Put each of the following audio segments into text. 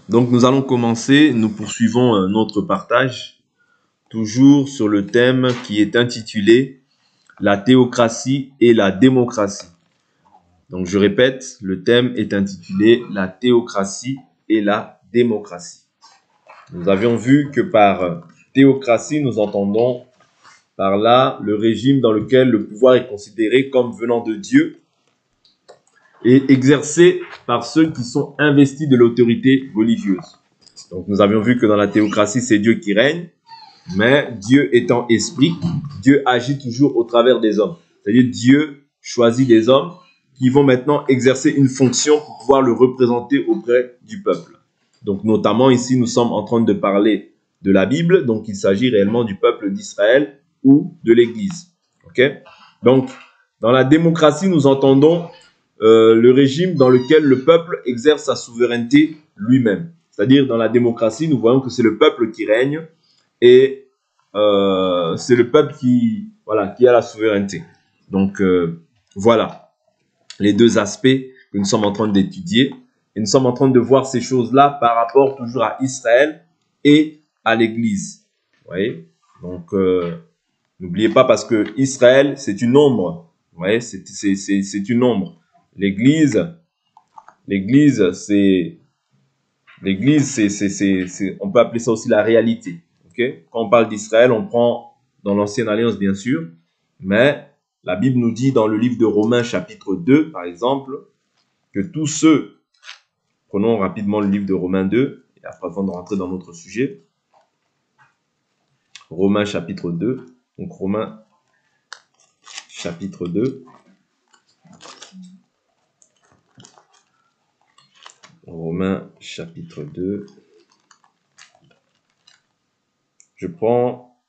Donc nous allons commencer, nous poursuivons notre partage, toujours sur le thème qui est intitulé « La théocratie et la démocratie ». Donc je répète, le thème est intitulé « La théocratie et la démocratie ». Nous avions vu que par théocratie, nous entendons par là le régime dans lequel le pouvoir est considéré comme venant de Dieu et exercé par ceux qui sont investis de l'autorité religieuse. Donc nous avions vu que dans la théocratie, c'est Dieu qui règne, mais Dieu étant esprit, Dieu agit toujours au travers des hommes. C'est-à-dire Dieu choisit des hommes qui vont maintenant exercer une fonction pour pouvoir le représenter auprès du peuple. Donc notamment ici, nous sommes en train de parler de la Bible, donc il s'agit réellement du peuple d'Israël ou de l'Église. Okay? Donc dans la démocratie, nous entendons le régime dans lequel le peuple exerce sa souveraineté lui-même. C'est-à-dire, dans la démocratie, nous voyons que c'est le peuple qui règne et c'est le peuple qui a la souveraineté. Donc, voilà les deux aspects que nous sommes en train d'étudier. Et nous sommes en train de voir ces choses-là par rapport toujours à Israël et à l'Église. Vous voyez? Donc, n'oubliez pas parce que Israël, c'est une ombre. Vous voyez? C'est une ombre. L'église, on peut appeler ça aussi la réalité. Okay? Quand on parle d'Israël, on prend dans l'Ancienne Alliance, bien sûr, mais la Bible nous dit dans le livre de Romains, chapitre 2, par exemple, que tous ceux, prenons rapidement le livre de Romains 2, et après avant de rentrer dans notre sujet, Romains, chapitre 2, donc Romains, chapitre 2, Romains chapitre 2. Je prends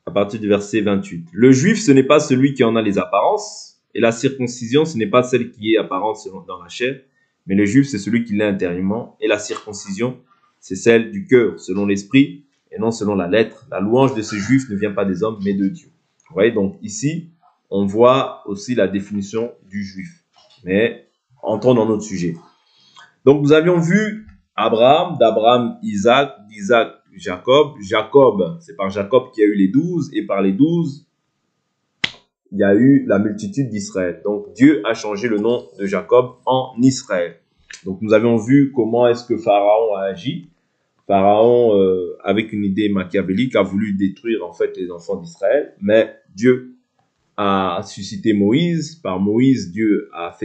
à partir du verset 28. Le juif, ce n'est pas celui qui en a les apparences, et la circoncision, ce n'est pas celle qui est apparente dans la chair, mais le juif, c'est celui qui l'est intérieurement, et la circoncision, c'est celle du cœur, selon l'esprit, et non selon la lettre. La louange de ce juif ne vient pas des hommes, mais de Dieu. Vous voyez, donc ici, on voit aussi la définition du juif. Mais entrons dans notre sujet. Donc, nous avions vu Abraham, d'Abraham, Isaac, d'Isaac, Jacob. Jacob, c'est par Jacob qu'il y a eu les 12, et par les 12, il y a eu la multitude d'Israël. Donc, Dieu a changé le nom de Jacob en Israël. Donc, nous avions vu comment est-ce que Pharaon a agi. Pharaon, avec une idée machiavélique, a voulu détruire en fait les enfants d'Israël, mais Dieu a suscité Moïse. Par Moïse, Dieu a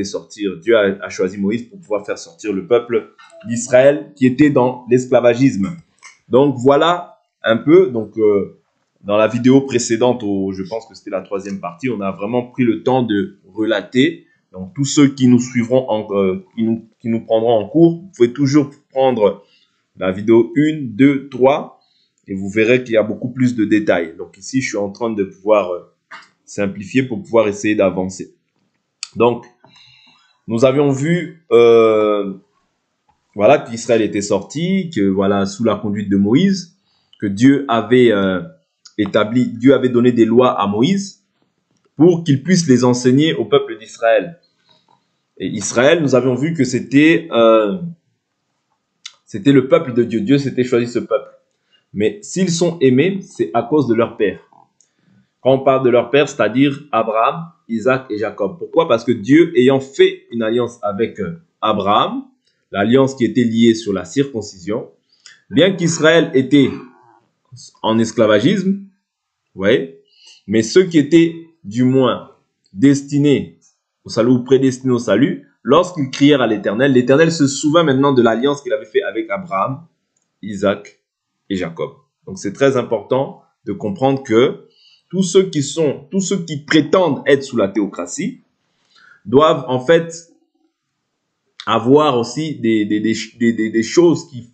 choisi Moïse pour pouvoir faire sortir le peuple d'Israël qui était dans l'esclavagisme. Donc voilà un peu. Donc dans la vidéo précédente, je pense que c'était la 3e partie, on a vraiment pris le temps de relater. Donc tous ceux qui nous suivront, qui nous prendront en cours, vous pouvez toujours prendre la vidéo 1, 2, 3 et vous verrez qu'il y a beaucoup plus de détails. Donc ici, je suis en train de pouvoir simplifier pour pouvoir essayer d'avancer. Donc, nous avions vu qu'Israël était sorti, que sous la conduite de Moïse, que Dieu avait donné des lois à Moïse pour qu'il puisse les enseigner au peuple d'Israël. Et Israël, nous avions vu que c'était le peuple de Dieu. Dieu s'était choisi ce peuple. Mais s'ils sont aimés, c'est à cause de leur père. Quand on parle de leur père, c'est-à-dire Abraham, Isaac et Jacob. Pourquoi? Parce que Dieu, ayant fait une alliance avec Abraham, l'alliance qui était liée sur la circoncision, bien qu'Israël était en esclavagisme, mais ceux qui étaient du moins destinés au salut ou prédestinés au salut, lorsqu'ils crièrent à l'Éternel, l'Éternel se souvint maintenant de l'alliance qu'il avait fait avec Abraham, Isaac et Jacob. Donc c'est très important de comprendre que tous ceux qui prétendent être sous la théocratie doivent en fait avoir aussi des choses qui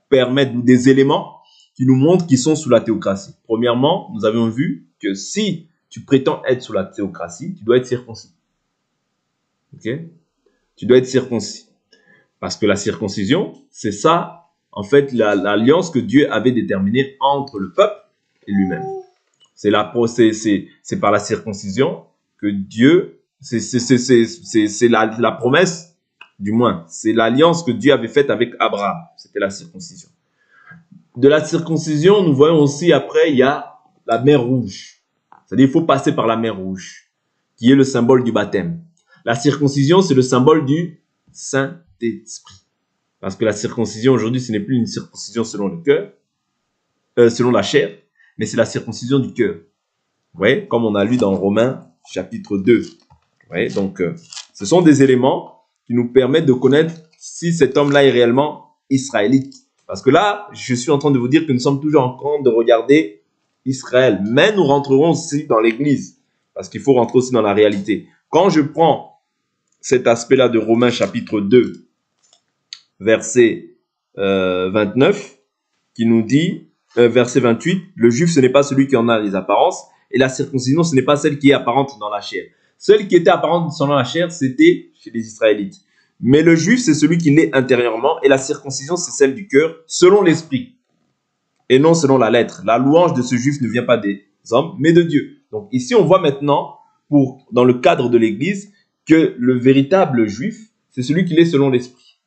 permettent, des éléments qui nous montrent qu'ils sont sous la théocratie. Premièrement, nous avions vu que si tu prétends être sous la théocratie, tu dois être circoncis. Ok? Tu dois être circoncis. Parce que la circoncision, c'est ça, en fait, l'alliance que Dieu avait déterminée entre le peuple et lui-même. C'est par la circoncision que Dieu, c'est la promesse du moins, c'est l'alliance que Dieu avait faite avec Abraham. C'était la circoncision. De la circoncision, nous voyons aussi après, il y a la mer Rouge. C'est-à-dire il faut passer par la mer Rouge, qui est le symbole du baptême. La circoncision, c'est le symbole du Saint-Esprit. Parce que la circoncision, aujourd'hui, ce n'est plus une circoncision selon le cœur, selon la chair, mais c'est la circoncision du cœur. Vous voyez, comme on a lu dans Romains, chapitre 2. Vous voyez, donc, ce sont des éléments qui nous permettent de connaître si cet homme-là est réellement israélite. Parce que là, je suis en train de vous dire que nous sommes toujours en train de regarder Israël. Mais nous rentrerons aussi dans l'église. Parce qu'il faut rentrer aussi dans la réalité. Quand je prends cet aspect-là de Romains chapitre 2, verset 29, qui nous dit, verset 28, le juif, ce n'est pas celui qui en a les apparences, et la circoncision, ce n'est pas celle qui est apparente dans la chair. Celle qui était apparente dans la chair, c'était chez les Israélites. Mais le juif, c'est celui qui naît intérieurement, et la circoncision, c'est celle du cœur, selon l'esprit, et non selon la lettre. La louange de ce juif ne vient pas des hommes, mais de Dieu. Donc ici, on voit maintenant, dans le cadre de l'Église, que le véritable juif, c'est celui qui est selon l'esprit.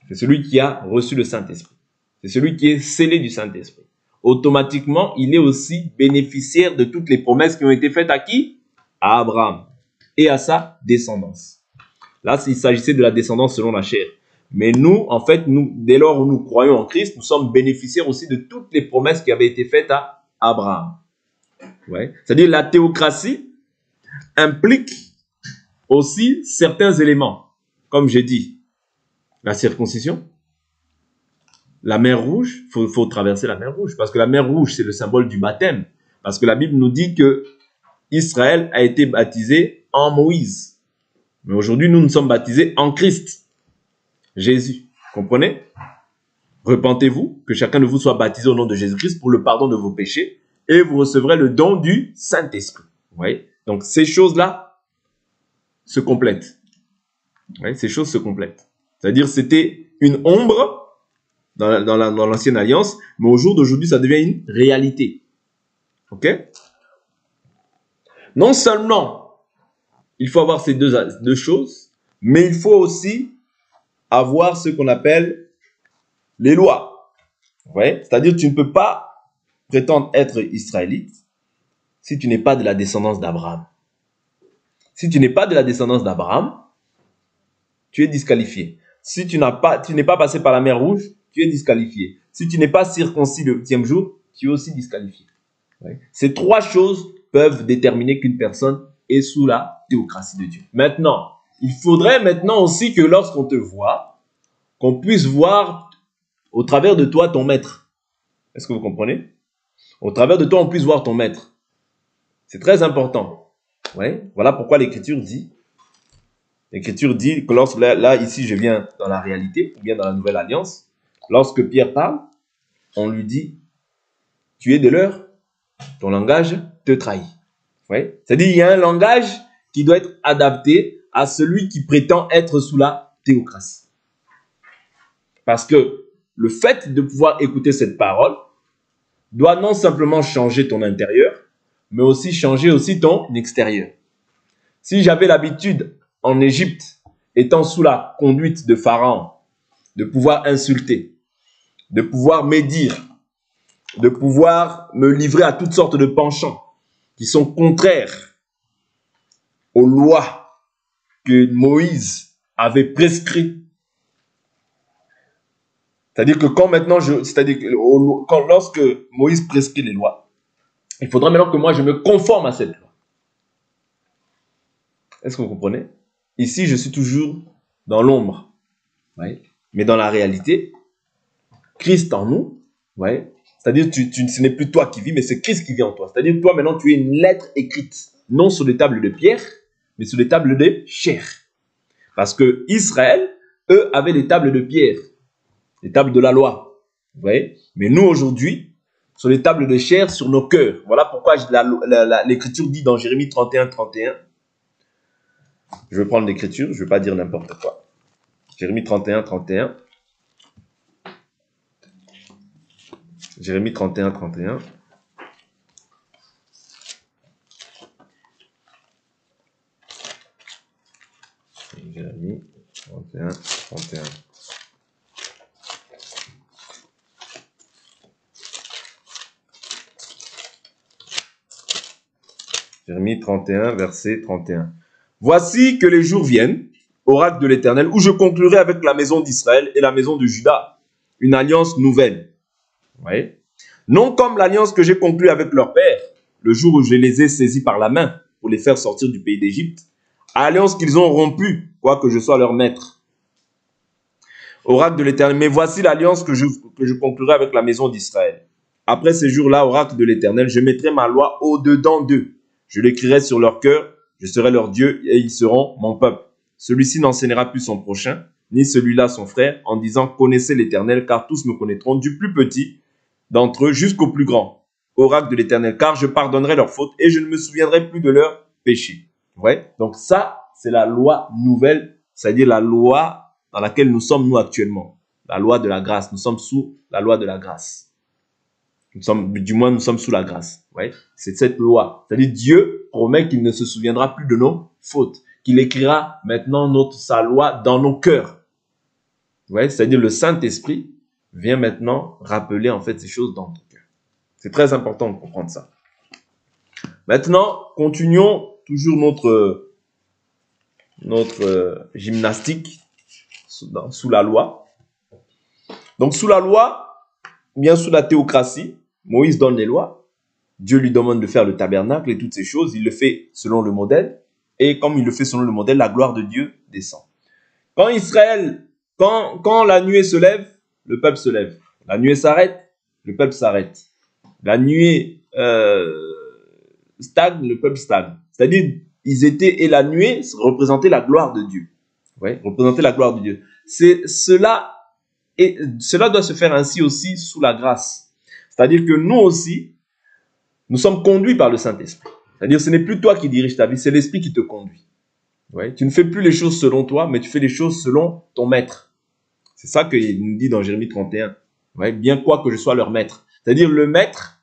C'est celui qui a reçu le Saint-Esprit. C'est celui qui est scellé du Saint-Esprit. Automatiquement, il est aussi bénéficiaire de toutes les promesses qui ont été faites à qui? À Abraham et à sa descendance. Là, il s'agissait de la descendance selon la chair. Mais nous, en fait, dès lors où nous croyons en Christ, nous sommes bénéficiaires aussi de toutes les promesses qui avaient été faites à Abraham. Ouais. C'est-à-dire la théocratie implique aussi certains éléments. Comme j'ai dit, la circoncision, la mer Rouge, il faut traverser la mer Rouge. Parce que la mer Rouge, c'est le symbole du baptême. Parce que la Bible nous dit que Israël a été baptisé en Moïse. Mais aujourd'hui, nous sommes baptisés en Christ. Jésus. Comprenez? Repentez-vous, que chacun de vous soit baptisé au nom de Jésus-Christ pour le pardon de vos péchés, et vous recevrez le don du Saint-Esprit. Vous voyez? Donc, ces choses-là se complètent. Vous voyez? Ces choses se complètent. C'est-à-dire, c'était une ombre dans l'ancienne alliance, mais au jour d'aujourd'hui, ça devient une réalité. Ok? Non seulement il faut avoir ces deux choses, mais il faut aussi avoir ce qu'on appelle les lois. Ouais? C'est-à-dire tu ne peux pas prétendre être israélite si tu n'es pas de la descendance d'Abraham. Si tu n'es pas de la descendance d'Abraham, tu es disqualifié. Si tu n'es pas passé par la mer Rouge, tu es disqualifié. Si tu n'es pas circoncis le 8e jour, tu es aussi disqualifié. Ouais? Ces trois choses peuvent déterminer qu'une personne est sous la théocratie de Dieu. Maintenant, il faudrait maintenant aussi que lorsqu'on te voit, qu'on puisse voir au travers de toi ton maître. Est-ce que vous comprenez? Au travers de toi, on puisse voir ton maître. C'est très important. Ouais? Voilà pourquoi l'Écriture dit que lorsque, là, ici, je viens dans la réalité, ou bien dans la Nouvelle Alliance, lorsque Pierre parle, on lui dit, tu es de leur, ton langage te trahit. Ouais? C'est-à-dire, il y a un langage qui doit être adapté à celui qui prétend être sous la théocratie. Parce que le fait de pouvoir écouter cette parole doit non simplement changer ton intérieur, mais aussi changer aussi ton extérieur. Si j'avais l'habitude en Égypte, étant sous la conduite de Pharaon, de pouvoir insulter, de pouvoir médire, de pouvoir me livrer à toutes sortes de penchants qui sont contraires aux lois que Moïse avait prescrites. C'est-à-dire que lorsque Moïse prescrit les lois, il faudra maintenant que moi je me conforme à cette loi. Est-ce que vous comprenez? Ici, je suis toujours dans l'ombre. Ouais. Mais dans la réalité, Christ en nous, ouais. C'est-à-dire ce n'est plus toi qui vis, mais c'est Christ qui vit en toi. C'est-à-dire toi maintenant, tu es une lettre écrite, non sur les tables de pierre, mais sur les tables de chair. Parce que Israël, eux, avaient les tables de pierre, les tables de la loi. Vous voyez? Mais nous, aujourd'hui, sur les tables de chair, sur nos cœurs. Voilà pourquoi l'Écriture dit dans Jérémie 31, 31, je vais prendre l'Écriture, je ne vais pas dire n'importe quoi. Jérémie 31, 31. Jérémie 31, 31. Jérémie 31, Jérémie 31, verset 31. Voici que les jours viennent, oracle de l'Éternel, où je conclurai avec la maison d'Israël et la maison de Juda une alliance nouvelle. Oui. Non comme l'alliance que j'ai conclue avec leur père, le jour où je les ai saisis par la main pour les faire sortir du pays d'Égypte, alliance qu'ils ont rompue, quoique je sois leur maître. Oracle de l'Éternel, mais voici l'alliance que je conclurai avec la maison d'Israël. Après ces jours-là, oracle de l'Éternel, je mettrai ma loi au-dedans d'eux. Je l'écrirai sur leur cœur, je serai leur Dieu et ils seront mon peuple. Celui-ci n'enseignera plus son prochain, ni celui-là son frère, en disant « Connaissez l'Éternel, car tous me connaîtront, du plus petit d'entre eux jusqu'au plus grand. » Oracle de l'Éternel, car je pardonnerai leurs fautes et je ne me souviendrai plus de leurs péchés. Ouais. Donc ça, c'est la loi nouvelle, c'est-à-dire la loi dans laquelle nous sommes nous actuellement. La loi de la grâce. Nous sommes sous la loi de la grâce. Nous sommes sous la grâce. Ouais. C'est cette loi. C'est-à-dire Dieu promet qu'il ne se souviendra plus de nos fautes. Qu'il écrira maintenant sa loi dans nos cœurs. Ouais. C'est-à-dire le Saint-Esprit vient maintenant rappeler en fait ces choses dans ton cœur. C'est très important de comprendre ça. Maintenant, continuons toujours notre gymnastique sous la loi. Donc sous la loi, bien sous la théocratie, Moïse donne les lois. Dieu lui demande de faire le tabernacle et toutes ces choses. Il le fait selon le modèle. Et comme il le fait selon le modèle, la gloire de Dieu descend. Quand la nuée se lève, le peuple se lève. La nuée s'arrête, le peuple s'arrête. La nuée stagne, le peuple stagne. C'est-à-dire, et la nuée représentait la gloire de Dieu. Ouais, représenter la gloire de Dieu. Cela doit se faire ainsi aussi sous la grâce. C'est-à-dire que nous aussi, nous sommes conduits par le Saint-Esprit. C'est-à-dire ce n'est plus toi qui dirige ta vie, c'est l'Esprit qui te conduit. Ouais, tu ne fais plus les choses selon toi, mais tu fais les choses selon ton maître. C'est ça qu'il nous dit dans Jérémie 31. Ouais, bien quoi que je sois leur maître. C'est-à-dire le maître,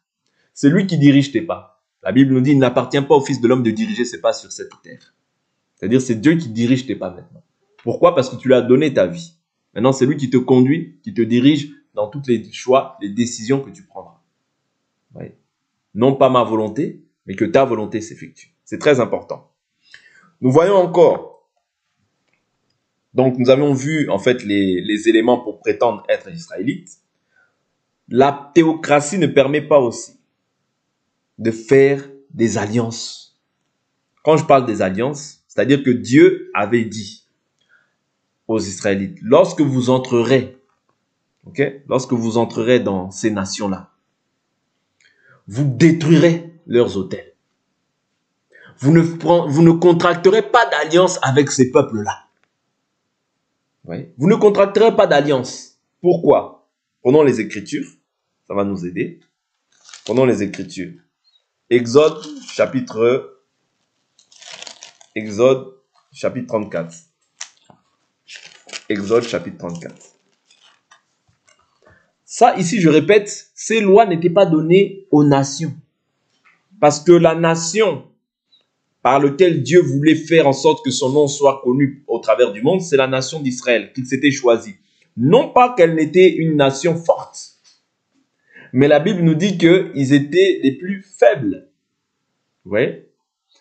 c'est lui qui dirige tes pas. La Bible nous dit, il n'appartient pas au Fils de l'homme de diriger ses pas sur cette terre. C'est-à-dire c'est Dieu qui dirige tes pas maintenant. Pourquoi? Parce que tu lui as donné ta vie. Maintenant, c'est lui qui te conduit, qui te dirige dans tous les choix, les décisions que tu prendras. Ouais. Non pas ma volonté, mais que ta volonté s'effectue. C'est très important. Nous voyons encore. Donc, nous avons vu en fait les éléments pour prétendre être israélite. La théocratie ne permet pas aussi de faire des alliances. Quand je parle des alliances, c'est-à-dire que Dieu avait dit aux Israélites, lorsque vous entrerez dans ces nations-là, vous détruirez leurs autels. Vous ne contracterez pas d'alliance avec ces peuples-là. Oui. Vous ne contracterez pas d'alliance. Pourquoi? Prenons les Écritures, ça va nous aider. Prenons les Écritures. Exode chapitre 34. Exode chapitre 34. Ça, ici, je répète, ces lois n'étaient pas données aux nations. Parce que la nation par laquelle Dieu voulait faire en sorte que son nom soit connu au travers du monde, c'est la nation d'Israël qu'il s'était choisie. Non pas qu'elle n'était une nation forte, mais la Bible nous dit qu'ils étaient les plus faibles. Ouais.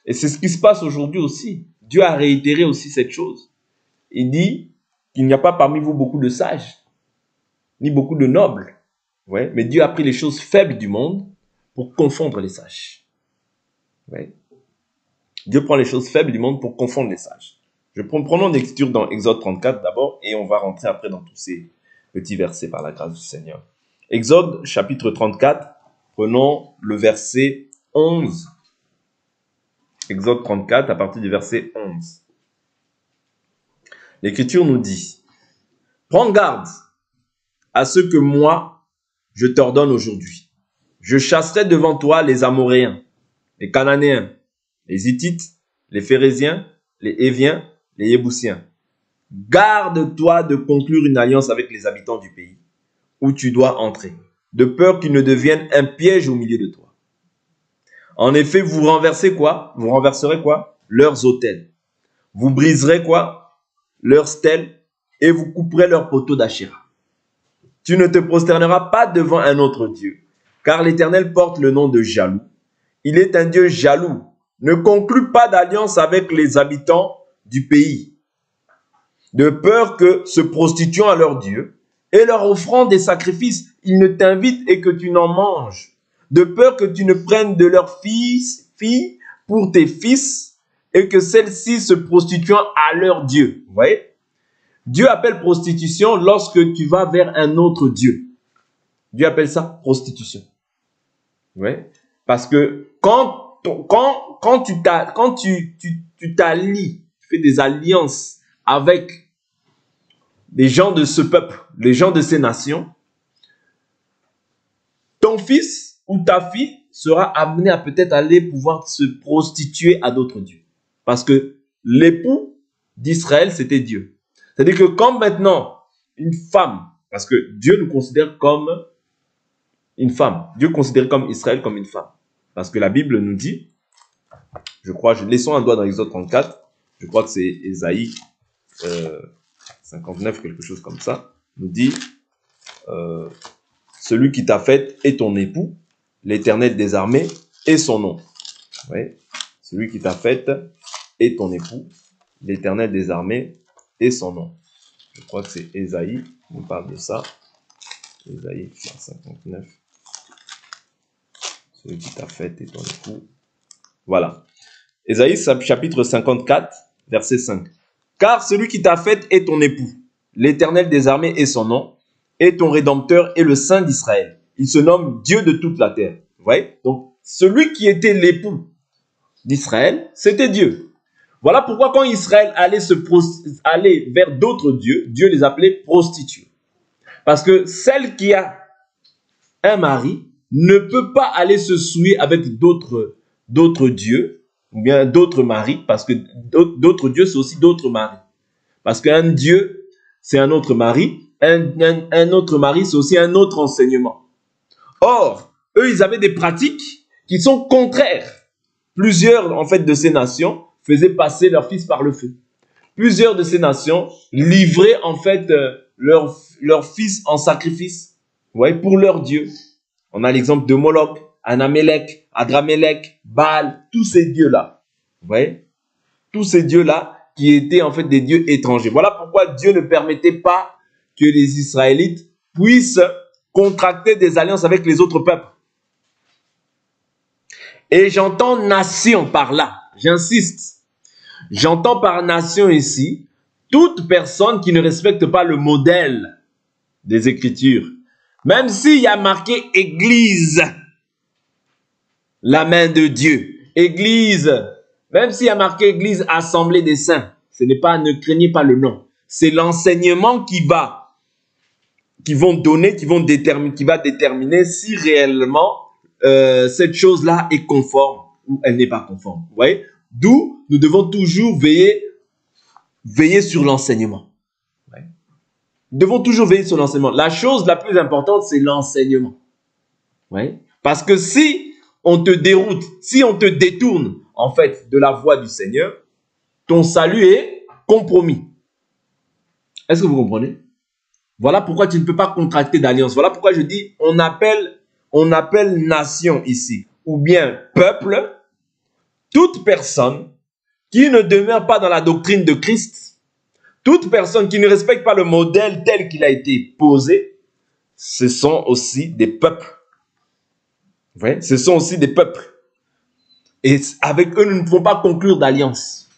Et c'est ce qui se passe aujourd'hui aussi. Dieu a réitéré aussi cette chose. Il dit qu'il n'y a pas parmi vous beaucoup de sages, ni beaucoup de nobles. Ouais. Mais Dieu a pris les choses faibles du monde pour confondre les sages. Ouais. Dieu prend les choses faibles du monde pour confondre les sages. Prenons une lecture dans Exode 34 d'abord et on va rentrer après dans tous ces petits versets par la grâce du Seigneur. Exode chapitre 34, prenons le verset 11. Exode 34 à partir du verset 11. L'Écriture nous dit, « Prends garde à ce que moi, je t'ordonne aujourd'hui. Je chasserai devant toi les Amoréens, les Cananéens, les Hittites, les Phérésiens, les Héviens, les Yébousiens. Garde-toi de conclure une alliance avec les habitants du pays où tu dois entrer, de peur qu'ils ne deviennent un piège au milieu de toi. En effet, vous renverserez quoi? Leurs autels. Vous briserez quoi? Leurs stèles et vous couperez leurs poteaux d'Achéra. Tu ne te prosterneras pas devant un autre Dieu, car l'Éternel porte le nom de jaloux. Il est un Dieu jaloux, ne conclut pas d'alliance avec les habitants du pays, de peur que, se prostituant à leur Dieu et leur offrant des sacrifices, ils ne t'invitent et que tu n'en manges, de peur que tu ne prennes de leurs filles pour tes fils et que celles-ci se prostituant à leur Dieu. Vous voyez? Dieu appelle prostitution lorsque tu vas vers un autre Dieu. Dieu appelle ça prostitution. Ouais. Parce que quand tu t'allies, tu fais des alliances avec les gens de ce peuple, les gens de ces nations, ton fils ou ta fille sera amené à peut-être aller pouvoir se prostituer à d'autres dieux. Parce que l'époux d'Israël, c'était Dieu. C'est-à-dire que quand maintenant une femme, parce que Dieu nous considère comme une femme, Dieu considère comme Israël comme une femme. Parce que la Bible nous dit, je crois, laissons un doigt dans Exode 34, je crois que c'est Ésaïe 59, quelque chose comme ça, nous dit, celui qui t'a fait est ton époux, l'Éternel des armées est son nom. Oui. Celui qui t'a fait est ton époux, l'Éternel des armées est son nom. Je crois que c'est Ésaïe, qui nous parle de ça. Ésaïe 59. Celui qui t'a fait est ton époux. Voilà. Ésaïe chapitre 54, verset 5. Car celui qui t'a fait est ton époux, l'Éternel des armées est son nom, et ton Rédempteur est le Saint d'Israël. Il se nomme Dieu de toute la terre. Vous voyez? Donc, celui qui était l'époux d'Israël, c'était Dieu. Voilà pourquoi quand Israël allait vers d'autres dieux, Dieu les appelait prostituées. Parce que celle qui a un mari ne peut pas aller se souiller avec d'autres dieux, ou bien d'autres maris, parce que d'autres dieux, c'est aussi d'autres maris. Parce qu'un dieu, c'est un autre mari, un autre mari, c'est aussi un autre enseignement. Or, eux, ils avaient des pratiques qui sont contraires. Plusieurs, en fait, de ces nations faisaient passer leurs fils par le feu. Plusieurs de ces nations livraient, en fait, leurs fils en sacrifice, vous voyez, pour leur Dieu. On a l'exemple de Moloch, Anamelech, Adramélech, Baal, tous ces dieux-là. Vous voyez? Tous ces dieux-là qui étaient, en fait, des dieux étrangers. Voilà pourquoi Dieu ne permettait pas que les Israélites puissent contracter des alliances avec les autres peuples. Et j'entends nation par là, j'insiste. J'entends par nation ici toute personne qui ne respecte pas le modèle des Écritures. Même s'il y a marqué Église, la main de Dieu. Église, même s'il y a marqué Église, assemblée des saints. Ce n'est pas, ne craignez pas le nom. C'est l'enseignement qui va déterminer si réellement cette chose-là est conforme ou elle n'est pas conforme. Vous voyez? D'où nous devons toujours veiller sur l'enseignement. Ouais. Nous devons toujours veiller sur l'enseignement. La chose la plus importante, c'est l'enseignement. Ouais. Parce que si on te déroute, si on te détourne, en fait, de la voie du Seigneur, ton salut est compromis. Est-ce que vous comprenez? Voilà pourquoi tu ne peux pas contracter d'alliance. Voilà pourquoi je dis, on appelle nation ici, ou bien peuple, toute personne qui ne demeure pas dans la doctrine de Christ, toute personne qui ne respecte pas le modèle tel qu'il a été posé, ce sont aussi des peuples. Vous voyez? Ce sont aussi des peuples. Et avec eux, nous ne pouvons pas conclure d'alliance.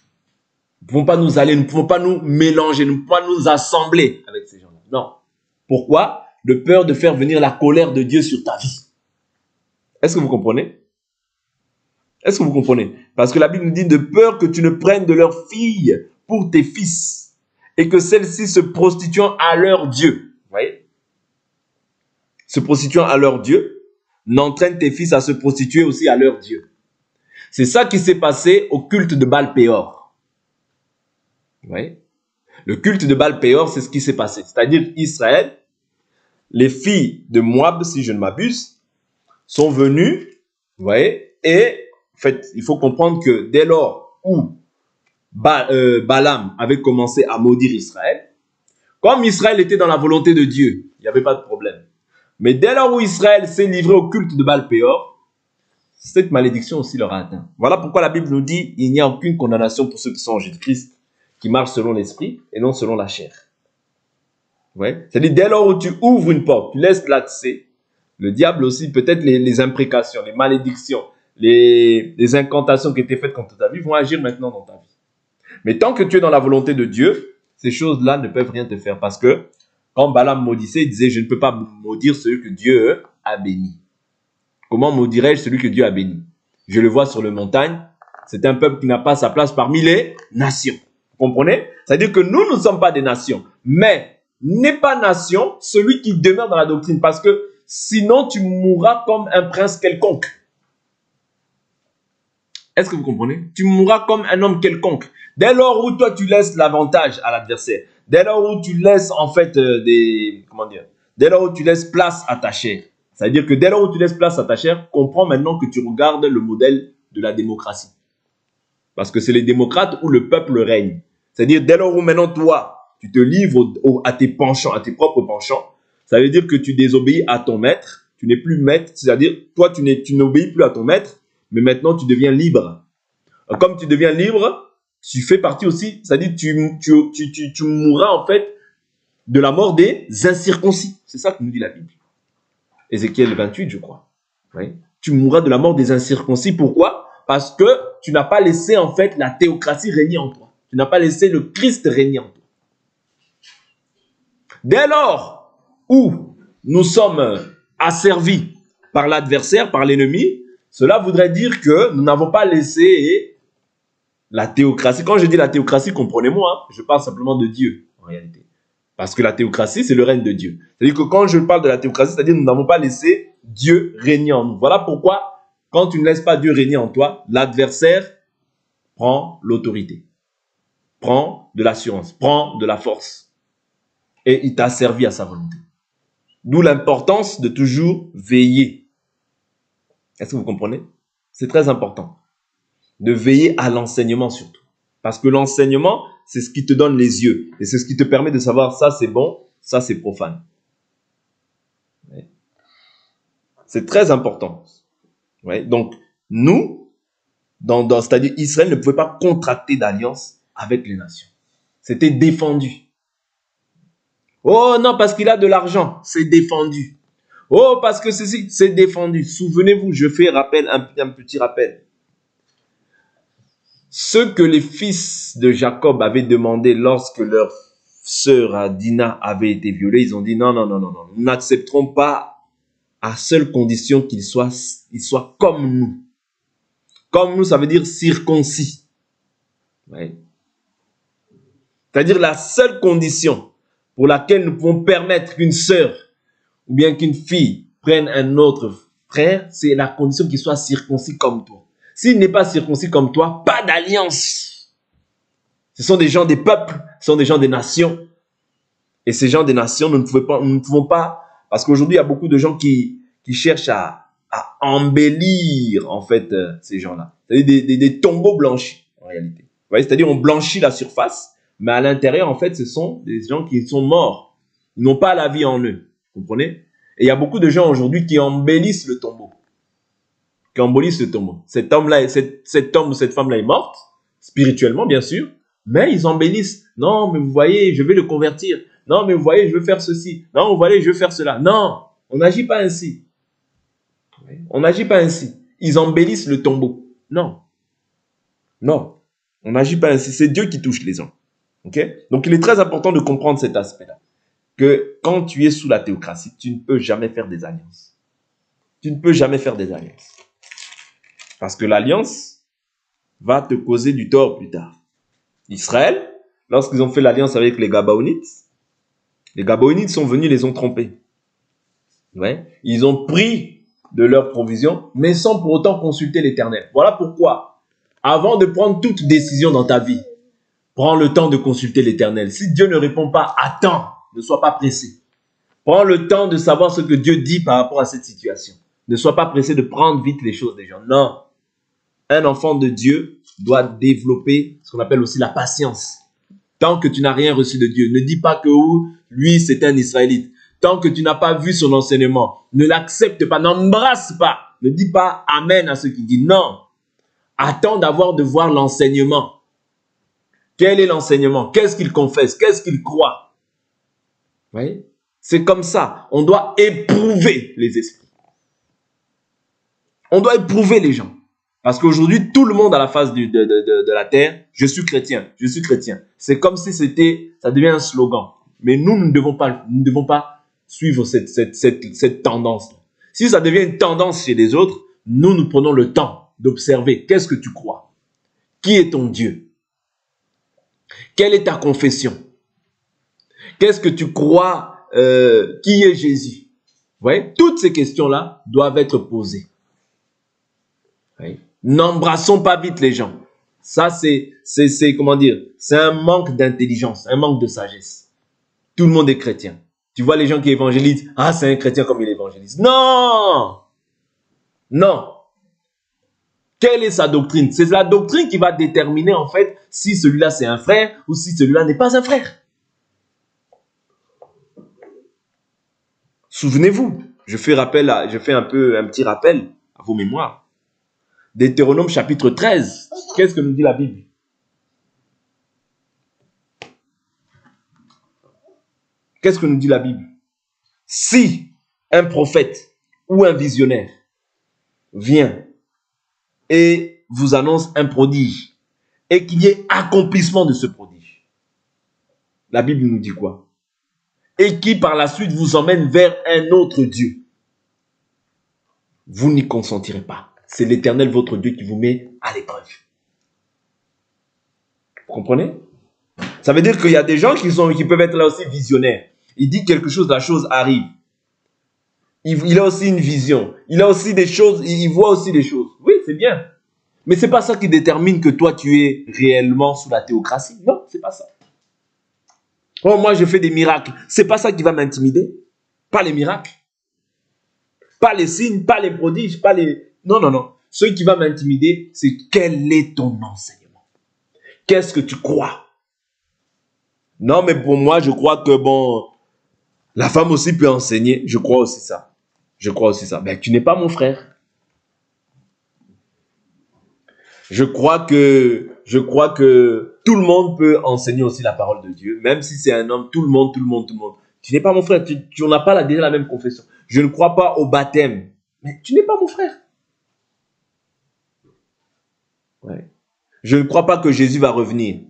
Nous ne pouvons pas nous aller, nous ne pouvons pas nous mélanger, nous ne pouvons pas nous assembler avec ces gens-là. Non. Pourquoi? De peur de faire venir la colère de Dieu sur ta vie. Est-ce que vous comprenez? Est-ce que vous comprenez? Parce que la Bible nous dit de peur que tu ne prennes de leurs filles pour tes fils et que celles-ci se prostituant à leur Dieu. Vous voyez? Se prostituant à leur Dieu, n'entraîne tes fils à se prostituer aussi à leur Dieu. C'est ça qui s'est passé au culte de Baal-Péor. Vous voyez? Le culte de Baal-Péor, c'est ce qui s'est passé. C'est-à-dire Israël, les filles de Moab, si je ne m'abuse, sont venues, vous voyez, et en fait, il faut comprendre que dès lors où Balaam avait commencé à maudire Israël, comme Israël était dans la volonté de Dieu, il n'y avait pas de problème. Mais dès lors où Israël s'est livré au culte de Baal-Péor, cette malédiction aussi leur a atteint. Voilà pourquoi la Bible nous dit, il n'y a aucune condamnation pour ceux qui sont en Jésus-Christ, qui marchent selon l'esprit et non selon la chair. Ouais. C'est-à-dire, dès lors où tu ouvres une porte, tu laisses l'accès, le diable aussi, peut-être les imprécations, les malédictions, les incantations qui étaient faites contre ta vie vont agir maintenant dans ta vie. Mais tant que tu es dans la volonté de Dieu, ces choses-là ne peuvent rien te faire. Parce que quand Balaam maudissait, il disait, je ne peux pas maudire celui que Dieu a béni. Comment maudirais-je celui que Dieu a béni? Je le vois sur les montagnes, c'est un peuple qui n'a pas sa place parmi les nations. Vous comprenez? C'est-à-dire que nous ne sommes pas des nations. Mais n'est pas nation celui qui demeure dans la doctrine. Parce que sinon, tu mourras comme un prince quelconque. Est-ce que vous comprenez? Tu mourras comme un homme quelconque. Dès lors où toi, tu laisses l'avantage à l'adversaire, dès lors où tu laisses en fait dès lors où tu laisses place à ta chair, c'est-à-dire que dès lors où tu laisses place à ta chair, comprends maintenant que tu regardes le modèle de la démocratie. Parce que c'est les démocrates où le peuple règne. C'est-à-dire dès lors où maintenant toi, tu te livres à tes penchants, à tes propres penchants, ça veut dire que tu désobéis à ton maître, tu n'es plus maître, c'est-à-dire toi tu n'obéis plus à ton maître, mais maintenant tu deviens libre. Comme tu deviens libre, tu fais partie aussi, c'est-à-dire tu mourras en fait de la mort des incirconcis. C'est ça que nous dit la Bible. Ézéchiel 28, je crois. Oui. Tu mourras de la mort des incirconcis. Pourquoi? Parce que tu n'as pas laissé en fait la théocratie régner en toi. Tu n'as pas laissé le Christ régner en toi. Dès lors où nous sommes asservis par l'adversaire, par l'ennemi, cela voudrait dire que nous n'avons pas laissé la théocratie. Quand je dis la théocratie, comprenez-moi, hein, je parle simplement de Dieu en réalité. Parce que la théocratie, c'est le règne de Dieu. C'est-à-dire que quand je parle de la théocratie, c'est-à-dire que nous n'avons pas laissé Dieu régner en nous. Voilà pourquoi, quand tu ne laisses pas Dieu régner en toi, l'adversaire prend l'autorité, prend de l'assurance, prend de la force. Et il t'a servi à sa volonté. D'où l'importance de toujours veiller. Est-ce que vous comprenez? C'est très important. De veiller à l'enseignement surtout. Parce que l'enseignement, c'est ce qui te donne les yeux. Et c'est ce qui te permet de savoir ça c'est bon, ça c'est profane. C'est très important. Ouais. Donc, nous, c'est-à-dire Israël ne pouvait pas contracter d'alliance avec les nations. C'était défendu. Oh non, parce qu'il a de l'argent, c'est défendu. Oh, parce que ceci, c'est défendu. Souvenez-vous, je fais un petit rappel. Ce que les fils de Jacob avaient demandé lorsque leur sœur Dina avait été violée, ils ont dit non, nous n'accepterons pas à seule condition qu'ils soient comme nous. Comme nous, ça veut dire circoncis. Ouais. C'est-à-dire la seule condition pour laquelle nous pouvons permettre qu'une sœur ou bien qu'une fille prenne un autre frère, c'est la condition qu'il soit circoncis comme toi. S'il n'est pas circoncis comme toi, pas d'alliance. Ce sont des gens des peuples, ce sont des gens des nations. Et ces gens des nations, nous ne pouvons pas, parce qu'aujourd'hui, il y a beaucoup de gens qui cherchent à embellir, en fait, ces gens-là. C'est-à-dire des tombeaux blanchis, en réalité. Vous voyez, c'est-à-dire on blanchit la surface, mais à l'intérieur, en fait, ce sont des gens qui sont morts. Ils n'ont pas la vie en eux. Vous comprenez? Et il y a beaucoup de gens aujourd'hui qui embellissent le tombeau. Cet homme-là, cet homme ou cette femme-là est morte, spirituellement, bien sûr, mais ils embellissent. Non, mais vous voyez, je vais le convertir. Non, mais vous voyez, je veux faire ceci. Non, vous voyez, je veux faire cela. Non, on n'agit pas ainsi. On n'agit pas ainsi. Ils embellissent le tombeau. Non. Non, on n'agit pas ainsi. C'est Dieu qui touche les gens. Okay? Donc, il est très important de comprendre cet aspect-là. Que quand tu es sous la théocratie, tu ne peux jamais faire des alliances. Tu ne peux jamais faire des alliances. Parce que l'alliance va te causer du tort plus tard. Israël, lorsqu'ils ont fait l'alliance avec les Gabaonites sont venus, les ont trompés. Ouais. Ils ont pris de leurs provisions, mais sans pour autant consulter l'Éternel. Voilà pourquoi, avant de prendre toute décision dans ta vie, prends le temps de consulter l'Éternel. Si Dieu ne répond pas, attends, ne sois pas pressé. Prends le temps de savoir ce que Dieu dit par rapport à cette situation. Ne sois pas pressé de prendre vite les choses des gens. Non. Un enfant de Dieu doit développer ce qu'on appelle aussi la patience. Tant que tu n'as rien reçu de Dieu, ne dis pas que lui, c'est un Israélite. tant que tu n'as pas vu son enseignement, ne l'accepte pas, n'embrasse pas. Ne dis pas Amen à ce qu'il dit. Non. Attends de voir l'enseignement. Quel est l'enseignement? Qu'est-ce qu'il confesse? Qu'est-ce qu'il croit? Vous voyez? C'est comme ça. On doit éprouver les esprits. On doit éprouver les gens. Parce qu'aujourd'hui, tout le monde à la face de la terre, je suis chrétien, je suis chrétien. C'est comme si ça devient un slogan. Mais nous ne devons pas suivre cette tendance. Si ça devient une tendance chez les autres, nous prenons le temps d'observer. Qu'est-ce que tu crois? Qui est ton Dieu? Quelle est ta confession? Qu'est-ce que tu crois? Qui est Jésus? Vous voyez? Toutes ces questions-là doivent être posées. Oui. N'embrassons pas vite les gens. Ça, c'est comment dire? C'est un manque d'intelligence, un manque de sagesse. Tout le monde est chrétien. Tu vois les gens qui évangélisent. Ah, c'est un chrétien comme il évangélise. Non! Non! Quelle est sa doctrine? C'est la doctrine qui va déterminer en fait si celui-là c'est un frère ou si celui-là n'est pas un frère. Souvenez-vous, je fais un petit rappel à vos mémoires. Deutéronome chapitre 13. Qu'est-ce que nous dit la Bible? Qu'est-ce que nous dit la Bible? Si un prophète ou un visionnaire vient et vous annonce un prodige et qu'il y ait accomplissement de ce prodige, la Bible nous dit quoi? Et qui par la suite vous emmène vers un autre Dieu, vous n'y consentirez pas. C'est l'Éternel votre Dieu qui vous met à l'épreuve. Vous comprenez? Ça veut dire qu'il y a des gens qui peuvent être là aussi visionnaires. Il dit quelque chose, la chose arrive. Il a aussi une vision. Il a aussi des choses, il voit aussi des choses. Oui, c'est bien. Mais ce n'est pas ça qui détermine que toi, tu es réellement sous la théocratie. Non, c'est pas ça. Oh, moi, je fais des miracles. C'est pas ça qui va m'intimider. Pas les miracles. Pas les signes, pas les prodiges, pas les... Non, non, non. Ce qui va m'intimider, c'est quel est ton enseignement. Qu'est-ce que tu crois? Non, mais pour moi, je crois que, bon, la femme aussi peut enseigner. Je crois aussi ça. Je crois aussi ça. Ben, tu n'es pas mon frère. Je crois que tout le monde peut enseigner aussi la parole de Dieu. Même si c'est un homme, tout le monde. Tu n'es pas mon frère. Tu n'as pas déjà la même confession. Je ne crois pas au baptême. Mais tu n'es pas mon frère. Ouais. Je ne crois pas que Jésus va revenir.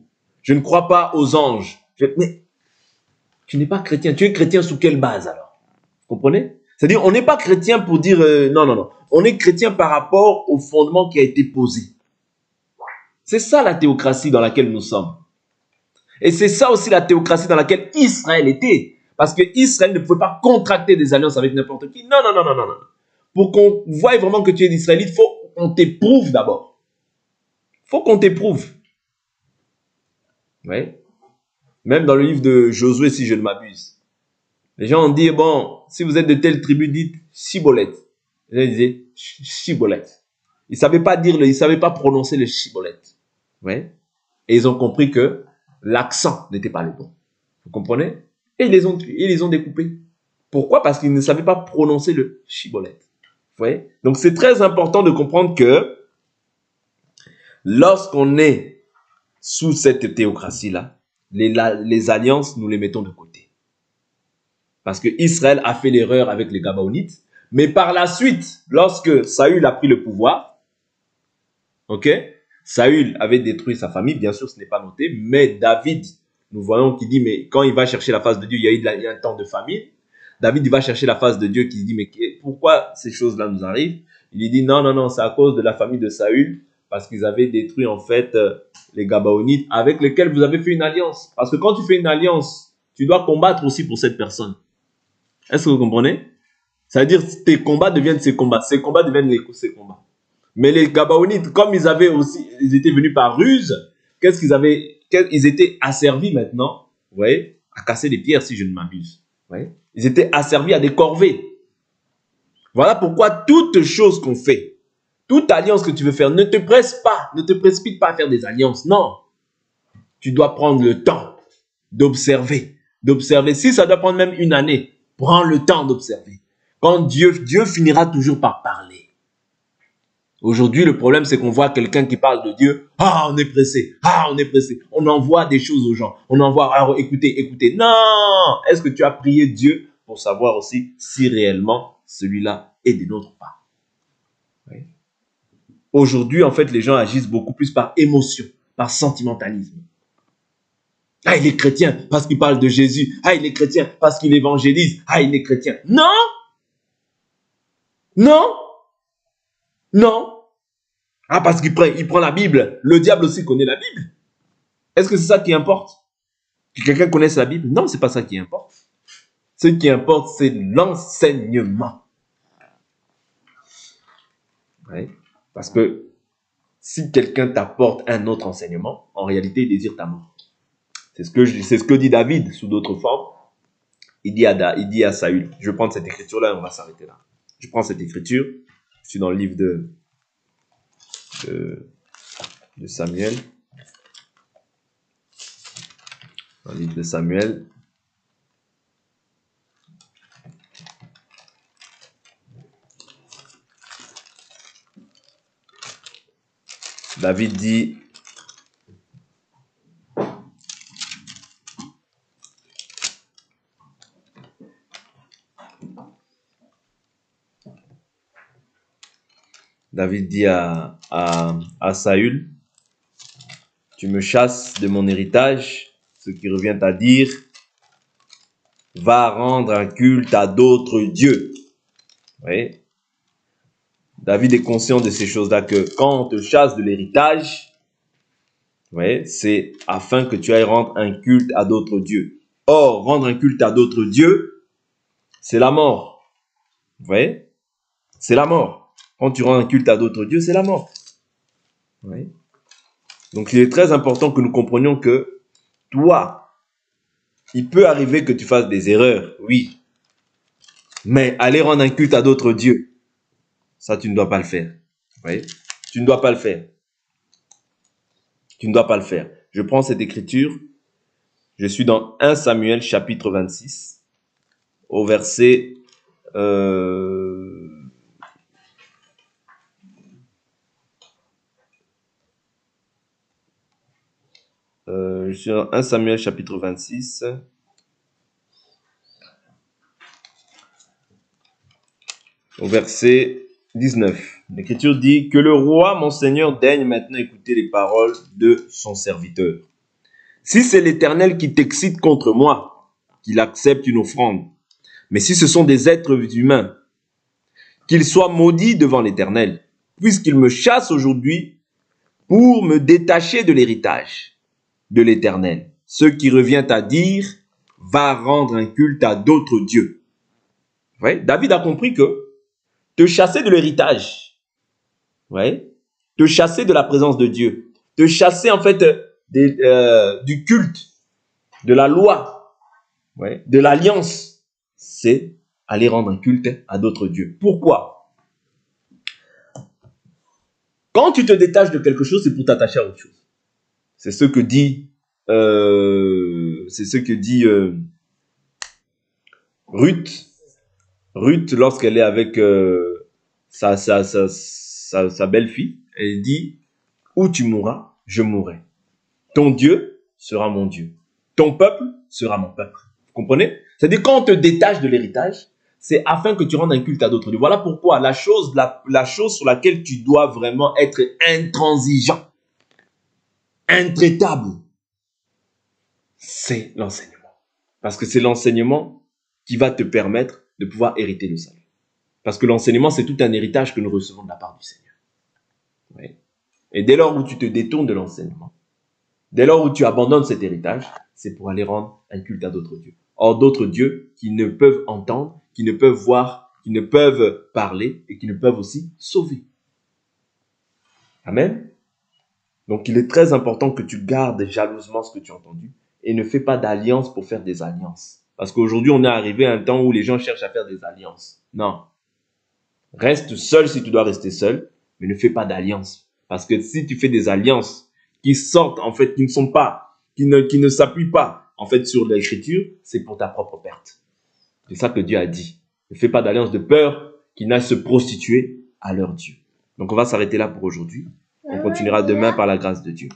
Je ne crois pas aux anges. Mais tu n'es pas chrétien. Tu es chrétien sous quelle base alors? Vous comprenez? C'est-à-dire, on n'est pas chrétien pour dire non, non, non. On est chrétien par rapport au fondement qui a été posé. C'est ça la théocratie dans laquelle nous sommes. Et c'est ça aussi la théocratie dans laquelle Israël était. Parce que Israël ne pouvait pas contracter des alliances avec n'importe qui. Non, non, non, non, non, non. Pour qu'on voie vraiment que tu es d'Israélite, il faut qu'on t'éprouve d'abord. Il faut qu'on t'éprouve. Oui. Même dans le livre de Josué, si je ne m'abuse. Les gens ont dit, bon, si vous êtes de telle tribu, dites Chibolette. Les gens disaient Chibolette. Ils ne savaient pas ils ne savaient pas prononcer le Chibolette. Oui. Et ils ont compris que l'accent n'était pas le bon. Vous comprenez? Et ils les ont tués, ils les ont découpés. Pourquoi? Parce qu'ils ne savaient pas prononcer le Chibolette. Vous voyez? Donc c'est très important de comprendre que lorsqu'on est sous cette théocratie-là, les alliances, nous les mettons de côté. Parce que Israël a fait l'erreur avec les Gabaonites. Mais par la suite, lorsque Saül a pris le pouvoir, ok, Saül avait détruit sa famille, bien sûr ce n'est pas noté, mais David, nous voyons qu'il dit, mais quand il va chercher la face de Dieu, il y a un temps de famine. David, il va chercher la face de Dieu qui dit, mais pourquoi ces choses-là nous arrivent? Il lui dit, non, non, non, c'est à cause de la famille de Saül, parce qu'ils avaient détruit en fait les Gabaonites avec lesquels vous avez fait une alliance. Parce que quand tu fais une alliance, tu dois combattre aussi pour cette personne. Est-ce que vous comprenez? Ça veut dire que tes combats deviennent ses combats deviennent ses combats. Mais les Gabaonites, comme ils étaient venus par ruse, ils étaient asservis maintenant, vous voyez, à casser des pierres si je ne m'abuse. Vous voyez, ils étaient asservis à des corvées. Voilà pourquoi toute chose qu'on fait, toute alliance que tu veux faire, ne te précipite pas à faire des alliances. Non. Tu dois prendre le temps d'observer. Si ça doit prendre même une année, Prends le temps d'observer. Quand Dieu finira toujours par parler. Aujourd'hui, le problème, c'est qu'on voit quelqu'un qui parle de Dieu. Ah, on est pressé. Ah, on est pressé. On envoie des choses aux gens. On envoie, ah, écoutez, écoutez. Non! Est-ce que tu as prié Dieu pour savoir aussi si réellement celui-là est de notre part? Oui. Aujourd'hui, en fait, les gens agissent beaucoup plus par émotion, par sentimentalisme. Ah, il est chrétien parce qu'il parle de Jésus. Ah, il est chrétien parce qu'il évangélise. Ah, il est chrétien. Non! Non! Non! Ah, parce qu'il prend la Bible. Le diable aussi connaît la Bible. Est-ce que c'est ça qui importe? Que quelqu'un connaisse la Bible? Non, c'est pas ça qui importe. Ce qui importe, c'est l'enseignement. Oui. Parce que si quelqu'un t'apporte un autre enseignement, en réalité, il désire ta mort. C'est ce que dit David sous d'autres formes. Il dit à Saül. Je vais prendre cette écriture-là et on va s'arrêter là. Je prends cette écriture. Je suis dans le livre de Samuel. Dans le livre de Samuel. David dit, à Saül, tu me chasses de mon héritage, ce qui revient à dire, va rendre un culte à d'autres dieux. Oui. David est conscient de ces choses-là, que quand on te chasse de l'héritage, oui, c'est afin que tu ailles rendre un culte à d'autres dieux. Or, rendre un culte à d'autres dieux, c'est la mort. Vous voyez? C'est la mort. Quand tu rends un culte à d'autres dieux, c'est la mort. Oui. Donc, il est très important que nous comprenions que toi, il peut arriver que tu fasses des erreurs, oui. Mais aller rendre un culte à d'autres dieux, ça, tu ne dois pas le faire. Oui. Tu ne dois pas le faire. Tu ne dois pas le faire. Je prends cette écriture. Je suis dans 1 Samuel chapitre 26, au verset... je suis dans 1 Samuel chapitre 26, au verset 19. L'Écriture dit que le roi, mon Seigneur, daigne maintenant écouter les paroles de son serviteur. Si c'est l'Éternel qui t'excite contre moi, qu'il accepte une offrande. Mais si ce sont des êtres humains, qu'ils soient maudits devant l'Éternel, puisqu'ils me chassent aujourd'hui pour me détacher de l'héritage de l'Éternel. Ce qui revient à dire, va rendre un culte à d'autres dieux. Ouais, David a compris que te chasser de l'héritage, ouais, te chasser de la présence de Dieu, te chasser en fait du culte, de la loi, ouais, de l'alliance, c'est aller rendre un culte à d'autres dieux. Pourquoi? Quand tu te détaches de quelque chose, c'est pour t'attacher à autre chose. C'est ce que dit Ruth. Ruth, lorsqu'elle est avec sa belle-fille, elle dit, où tu mourras, je mourrai. Ton Dieu sera mon Dieu. Ton peuple sera mon peuple. Vous comprenez? C'est-à-dire, quand on te détache de l'héritage, c'est afin que tu rendes un culte à d'autres dieux. Voilà pourquoi la chose sur laquelle tu dois vraiment être intransigeant, intraitable, c'est l'enseignement. Parce que c'est l'enseignement qui va te permettre de pouvoir hériter le salut. Parce que l'enseignement, c'est tout un héritage que nous recevons de la part du Seigneur. Oui. Et dès lors où tu te détournes de l'enseignement, dès lors où tu abandonnes cet héritage, c'est pour aller rendre un culte à d'autres dieux. Or, d'autres dieux qui ne peuvent entendre, qui ne peuvent voir, qui ne peuvent parler et qui ne peuvent aussi sauver. Amen. Donc, il est très important que tu gardes jalousement ce que tu as entendu et ne fais pas d'alliance pour faire des alliances. Parce qu'aujourd'hui, on est arrivé à un temps où les gens cherchent à faire des alliances. Non. Reste seul si tu dois rester seul, mais ne fais pas d'alliance. Parce que si tu fais des alliances qui sortent, en fait, qui ne sont pas, qui ne s'appuient pas, en fait, sur l'écriture, c'est pour ta propre perte. C'est ça que Dieu a dit. Ne fais pas d'alliance de peur qu'ils n'aillent se prostituer à leur Dieu. Donc on va s'arrêter là pour aujourd'hui. On continuera demain par la grâce de Dieu.